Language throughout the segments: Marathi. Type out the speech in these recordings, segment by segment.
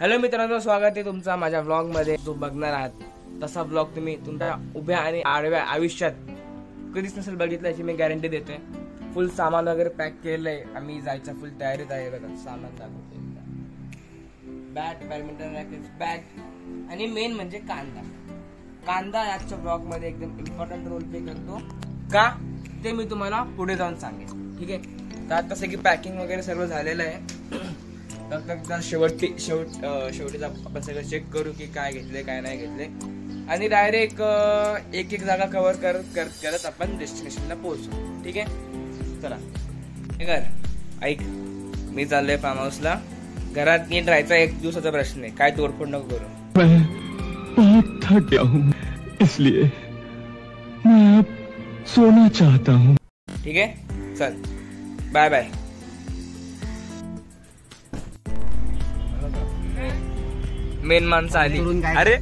हॅलो मित्रांनो, स्वागत आहे तुमचा माझ्या व्लॉगमध्ये. जो बघणार आहात तसा व्लॉग तुम्ही तुमच्या उभ्या आणि आडव्या आयुष्यात कधीच नसेल बघितलं, याची मी गॅरंटी देतोय. फुल सामान वगैरे पॅक केलंय, आम्ही जायच्या फुल तयारीत आहे. बघा सामान दाखवतोय, बॅट, बॅडमिंटन रॅकेट, बॅग आणि मेन म्हणजे कांदा आजच्या ब्लॉग मध्ये एकदम इम्पॉर्टंट रोल प्ले करतो का ते मी तुम्हाला पुढे जाऊन सांगेन. ठीक आहे, तर आता सगळी पॅकिंग वगैरे सर्व झालेलं आहे. तर शेवटीचा आपण सगळं चेक करू की काय घेतले काय नाही घेतले आणि डायरेक्ट एक जागा कव्हर करत आपण डेस्टिनेशनला पोहोचू. ठीक आहे, चला. ऐक, मी चाललोय फार्म हाऊसला. घरात नीट राहायचा एक दिवसाचा प्रश्न आहे, काय तोडफोड नको करू. मैं बहुत थक गया हूँ, इसलिए मैं अब सोना चाहता हूँ. ठीक है, चल बाय बाय. मेन माणसं आली. अरे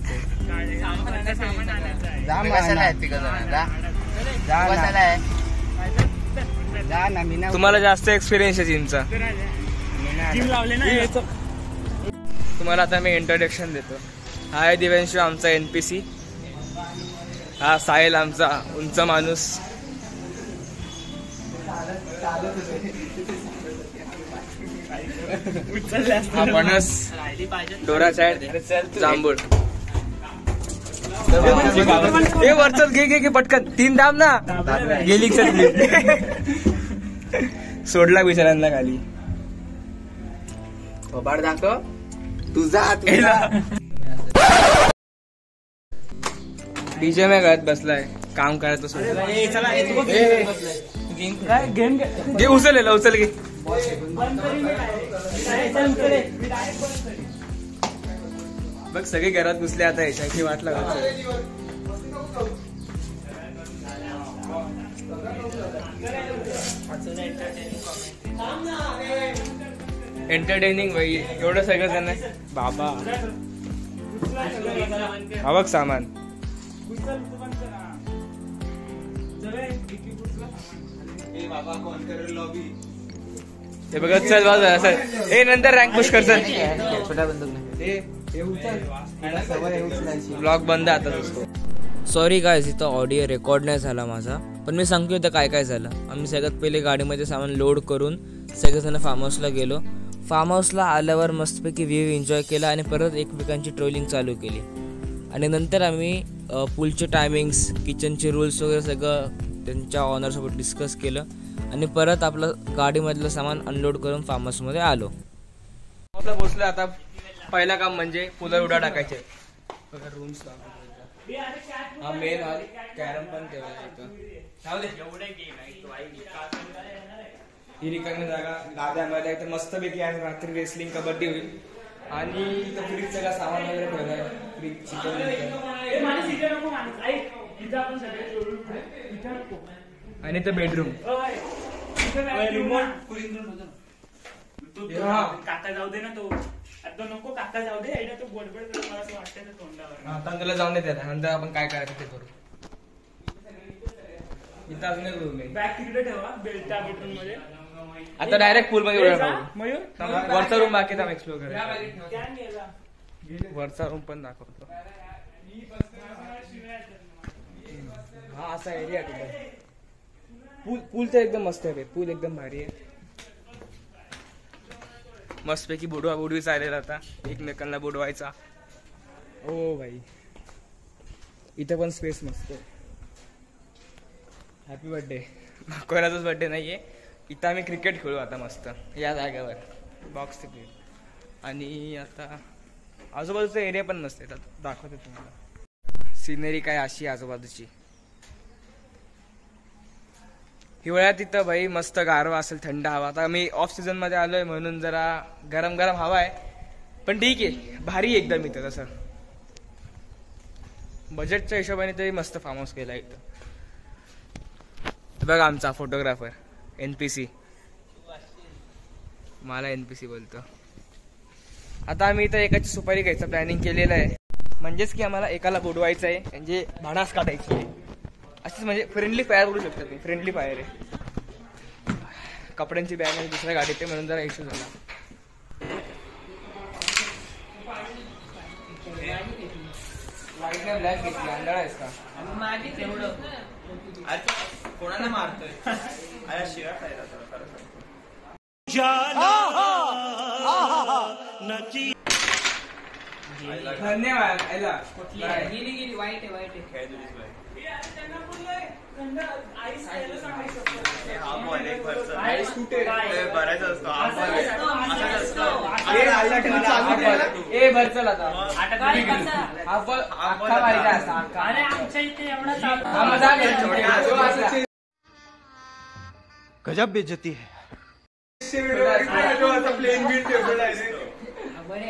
तुम्हाला जास्त एक्सपिरियन्स आहे जिमचा. तुम्हाला आता मी इंट्रोडक्शन देतो. हा आहे दिव्यांशू, आमचा NPC. हा साहिल, आमचा उंच माणूस. हा फणस, डोरा साईड, जांभूळ. हे वरचल घे पटकन, 3 दाम ना गेली. सोडला बिचाऱ्यांना खाली. बाड दाखव तुझा. डीजे में गळत बसलाय, काम करायचं सोडलं. घे, उचल घे. बघ सगळे घरात घुसले, आता याच्याची वाट लागत. एंटरटेनिंग भाई, एवढं सगळं जण बाबा. हा बघ सामान. हे बघत चल बाजूला सर. हे नंतर रँक पुश कर सर. ब्लॉग बंद आता असतो. सॉरी गायज, इथं ऑडिओ रेकॉर्ड नाही झाला माझा, पण मी सांगतो इथं काय झालं. आम्ही सगळ्यात पहिले गाडीमध्ये सामान लोड करून सगळेजण फार्म हाऊसला गेलो. फार्म हाऊसला आल्यावर मस्तपैकी व्ह्यू एन्जॉय केला आणि परत एकमेकांची ट्रोलिंग चालू केली. आणि नंतर आम्ही पूलचे टायमिंग्स, किचनचे रूल्स वगैरे सगळं त्यांच्या ऑनरसोबत डिस्कस केलं आणि परत आपलं गाडीमधलं सामान अनलोड करून फार्म हाऊसमध्ये आलो. पोहोचलं. आता पहिला काम म्हणजे पुलावर उड्या टाकायचे. रूम्स, हा मेन हॉल, कॅरम पण ठेवला. ही रिकामी जागा दाद्यामध्ये तर मस्तपैकी आज रात्री रेसलिंग, कबड्डी होईल. आणि इथं फ्रीज सगळं सामान वगैरे ठेवलंय. फ्रीज, चिकन आणि इथं बेडरूम. काका जाऊ दे ना, तो आता नको. काका जाऊ दे, तो बडबड मला असं वाटतं तोंडावर. आता तुला जाऊन देते, नंतर आपण काय करायचं ते करू. इथं अजून एक रूम आहे. बॅग तिकडे ठेवा त्या बेडरूम मध्ये. आता डायरेक्ट पूल मध्ये वरचा रूम बाकी एक्सप्लोर करायचा. वरचा रूम पण दाखवतो. हा असा एरिया पूल तर एकदम मस्त आहे. पूल एकदम भारी आहे. मस्तपैकी बुडवी चालेल. आता एकमेकांना बुडवायचा. ओ भाई, इथं पण स्पेस मस्त आहे. Happy birthday. कोणाचाच बर्थडे नाहीये. इथं आम्ही क्रिकेट खेळू आता मस्त या जागेवर, बॉक्स क्रिकेट. आणि आता आजूबाजूचा एरिया पण मस्त आहे, दाखवते तुम्हाला. सिनरी काय अशी आजूबाजूची. हिवाळ्यात तिथं भाई मस्त गारवा असेल, थंड हवा. आता मी ऑफ सीझन मध्ये आलोय म्हणून जरा गरम हवा आहे, पण ठीक आहे, भारी एकदम. इथं तसं बजेटच्या हिशोबाने तरी मस्त फार्म हाऊस केला इथं. बघा आमचा फोटोग्राफर NPC. मला NPC बोलतो. आता आम्ही इथं एकाची सुपारी घ्यायचं प्लॅनिंग केलेलं आहे. म्हणजेच की आम्हाला एकाला बुडवायचं आहे, म्हणजे भांडास काढायची आहे. अशीच म्हणजे फ्रेंडली फायर बोलू शकतो मी. फ्रेंडली फायर आहे. कपड्यांची बॅग आणि दुसऱ्या गाडीत म्हणून जरा इश्यू झाला. काय ब्लॅक घेतली अंधारा आहेस का? माझी तेवढं कोणाला मारतोय अरे शिरा खायला धन्यवाद आयला. कुठली काय? गेली वाईट आहे वाईट आहे. बराच असतो ए बर चल आता काय कसा? अख्खा मारायचा असा अख्खा. अरे आमच्या इथे एवढा चालू हा, मजा घे. गजब बेइज्जती है. प्लेन बिल टेबल आहे बरे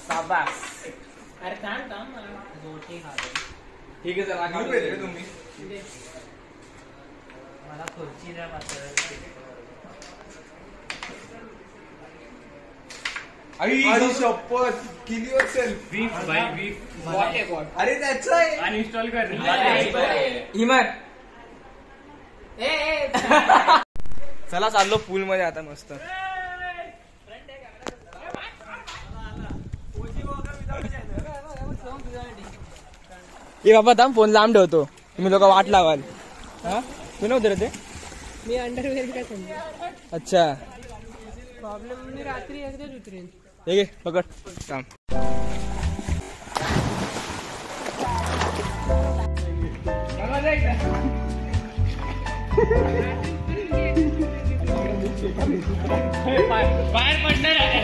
शाबास. अरे थांब रोटी खा ठीक आहे चला तुम्ही मला खुर्ची द्या पातळ. आई शपथ किली असेल. अरे त्याच अनइन्स्टॉल कर हिमत. चला चाललो पूल मध्ये आता मस्त. ए बाबा थांब फोन लांब ठेवतो तुम्ही लोक वाट लावाल. हा तू नव्हतं रे ते. मी अंडरवेअर काय समजा अच्छा प्रॉब्लेम मी रात्री एकदाच उतरेन. हे घे पकड काम. बाहेर पडणार आहे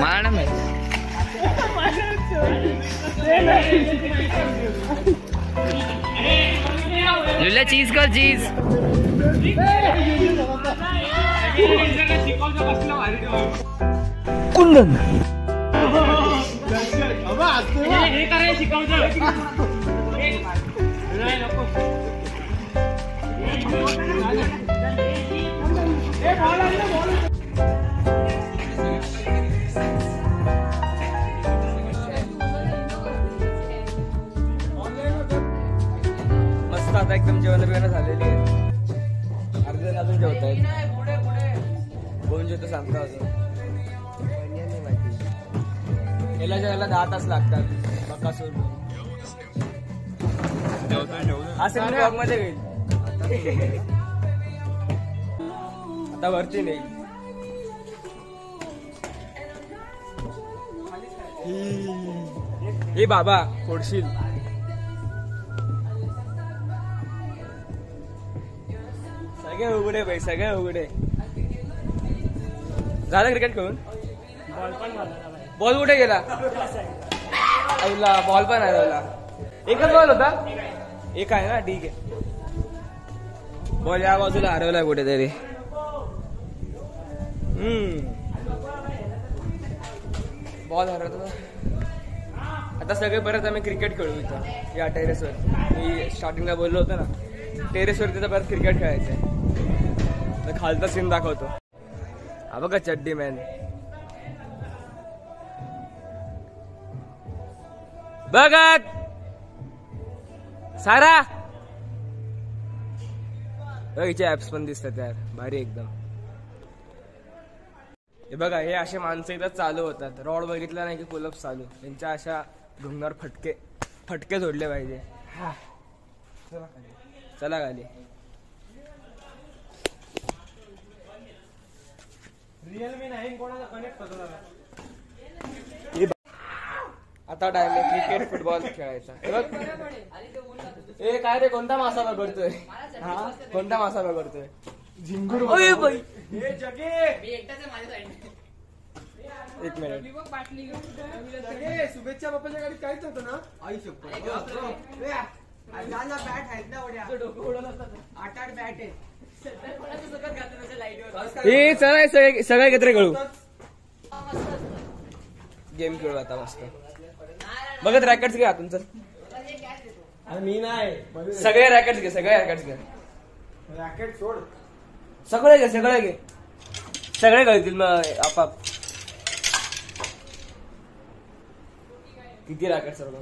मला नाही माहित. चीज कर चीज. कुंदन हे करायला शिकवतो. मस्त आता एकदम जेवण बिवणं झालेली आहे. अर्धे जण अजून जेवत आहेत. कोण जेवतो सांगतो अजून नाही माहिती. याला जेवायला 10 तास लागतात. बकासूर असं ब्लॉग मध्ये घेईल. आता वरती नाही. हे बाबा फोडशील. सगळे उघडे भाई सगळे उघडे. झालं क्रिकेट खेळून. बॉल कुठे गेला. बॉल पण हरवला. एकच बॉल होता. एक आहे ना ठीक आहे. बॉल या बाजूला हरवलाय कुठेतरी. बॉल हरवतो. आता सगळे परत आम्ही क्रिकेट खेळू इथं या टेरेसवर. मी स्टार्टिंगला बोललो होतो ना टेरेसवर तिथं परत क्रिकेट खेळायचंय. खालचा सीन दाखवतो. हा बघा चड्डी मॅन. बघत सारा हिचे ऍप्स पण दिसतात यार भारी एकदम. हे बघा हे असे माणसं इथं चालू होतात. रॉड बघितला नाही की पुलअप चालू. त्यांच्या अशा ढुंगावर फटके जोडले पाहिजे. चला खाली. रिअलमी 9 कोणाला कनेक्ट होतो. आता टाइम आहे क्रिकेट फुटबॉल खेळायचा. ए काय रे कोणता मासा बघतोय. हा कोणता मासा बघतोय. झिंगूर. एक मिनिट. शुभेच्छा बाप्पाच्या गाडीत काहीच होतं ना. आई शपथ. बॅट आहेत ना उड्या 8 बॅट आहे. हे चला सगळे एकत्र खेळू. गेम खेळू आता मस्त. बघत रॅकेट्स घ्या तुमचं. मी नाही सगळे रॅकेट्स घे. सगळे रॅकेट्स घे. रॅकेट सोड. सगळे घे. सगळे घे. सगळे घालतील मग आपाप. किती रॅकेट सर्व.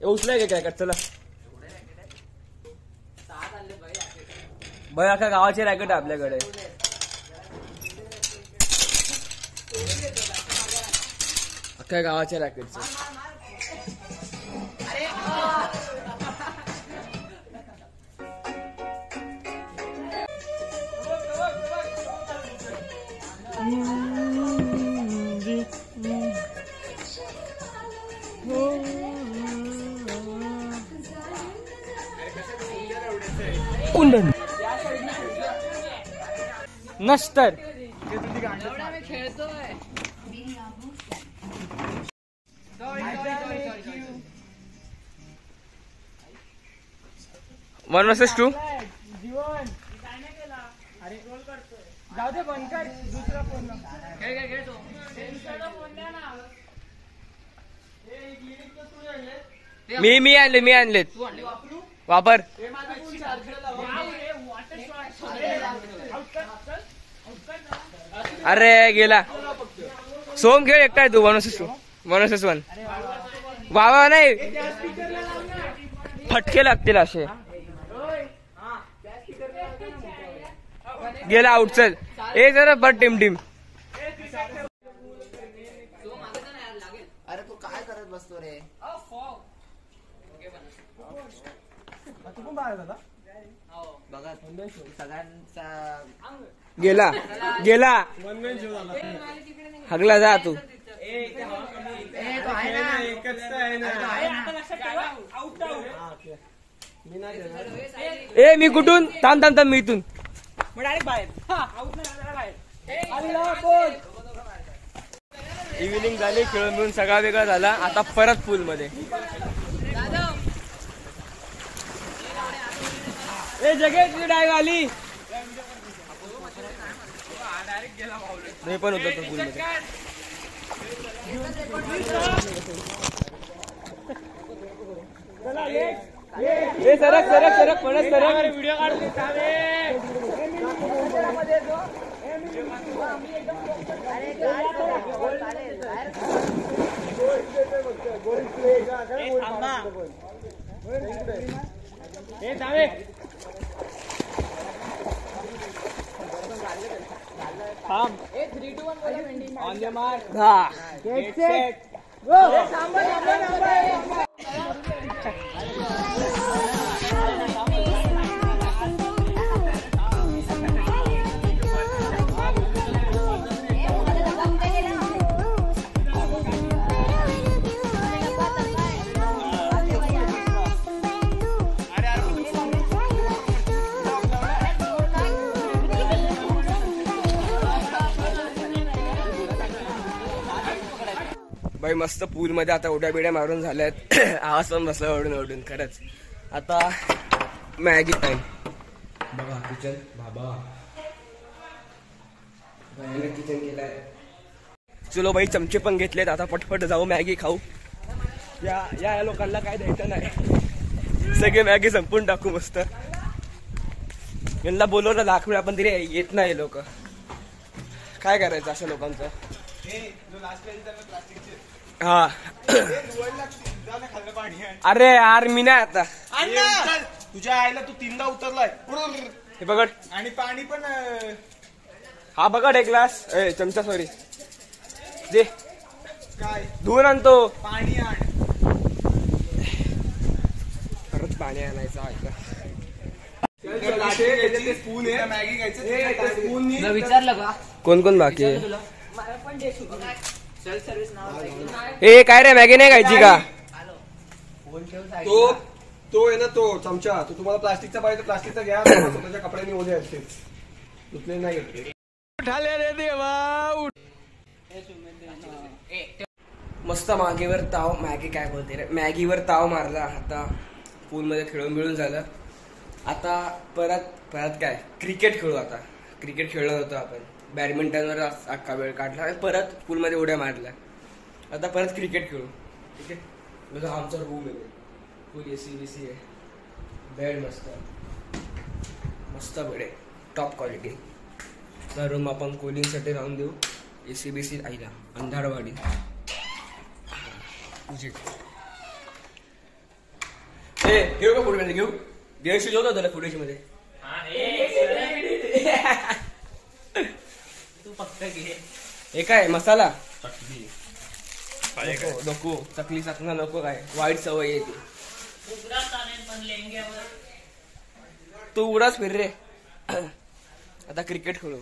उचलाय काय चला बघ अख्खा गावाचे रॅकेट आहे आपल्याकडे. अख्ख्या गावाच्या रॅकेटचे कुंडन नस्तर खेळतोय. 1 vs 2 जीवन अरे जाऊ दे बंद कर दुसरा फोन मी आणलेत वापर. अरे गेला सोम खेळ एकटा तू 1 vs 1 वावा नाही फटके लागतील असे. गेला आउट चल ए जरा बट टीम अरे तू काय करत बसतो रे. तू पण बाहेर दादा बघा सगळ्यांचा गेला वन जीव झाला. हगला जा तू. एकच तर आहे ना. मी नाही देणार. ए मी कुठून थांब मी इथून इव्हिनिंग झाली खेळून मिळून सगळा वेगळा झाला. आता परत पूल मध्ये जगे डायव आली. मी पण होतो पूल मध्ये. सरक पडत सरक व्हिडिओ काढतो. बाई मस्त पूल मध्ये आता उड्या बिड्या मारून झाल्यात. आवाज पण बसला ओढून खरंच. आता मॅगी टाइम. बघा किचन बाबा किचन केलाय. चलो बाई चमचे पण घेतलेत. आता पटपट जाऊ मॅगी खाऊ. या लोकांना काय द्यायचं नाही. सगळे मॅगी संपून टाकू मस्त. यांना बोलवलं लाख वेळा पण तरी येत नाही लोक. काय करायचं अशा लोकांचं. हा अरे यार मी नाही आता. तुझ्या आईला तू 3दा उतरलाय. हे बघड आणि पाणी पण हा बघड एक ग्लास चमचा सॉरी दे काय धुवून आणतो. पाणी आण. परत पाणी आणायचं ऐका. स्पून आहे मॅगी घ्यायचं. विचारलं का कोण बाकी आहे. ए काय रे मॅगी नाही खायची का. तो आहे ना तो चमचा. तो तुम्हाला प्लास्टिकचा पाहिजे तर प्लास्टिकचा घ्या. स्वतःच्या कपड्यांनी ओले असते तुटले नाही घेतले. मस्त मागेवर ताव मॅगी काय बोलते रे मॅगीवर ताव मारला. आता पूल मध्ये खेळून मिळून झालं. आता परत काय क्रिकेट खेळू. आता क्रिकेट खेळलो होतो आपण. बॅडमिंटनवर अख्खा वेळ काढला. परत पूलमध्ये उड्या मारल्या. आता परत क्रिकेट खेळू. ठीक आहे. बघा आमचा रूम आहे. फुल एसी बीसी आहे. बेड मस्त बेड आहे. Top quality. रूम आपण कूलिंगसाठी राहून देऊ. ACBC आईला अंधारवाडी तुझे घेऊ का फुटबॉल घेऊ देश जेवतो त्याला फुटेज मध्ये तू फक्त घे. हे काय मसाला नको चकली चकना नको काय वाईट सवय आहे ती उघडा चालेल पण लेंग्यावर तू उडाच फिर रे आता क्रिकेट खेळू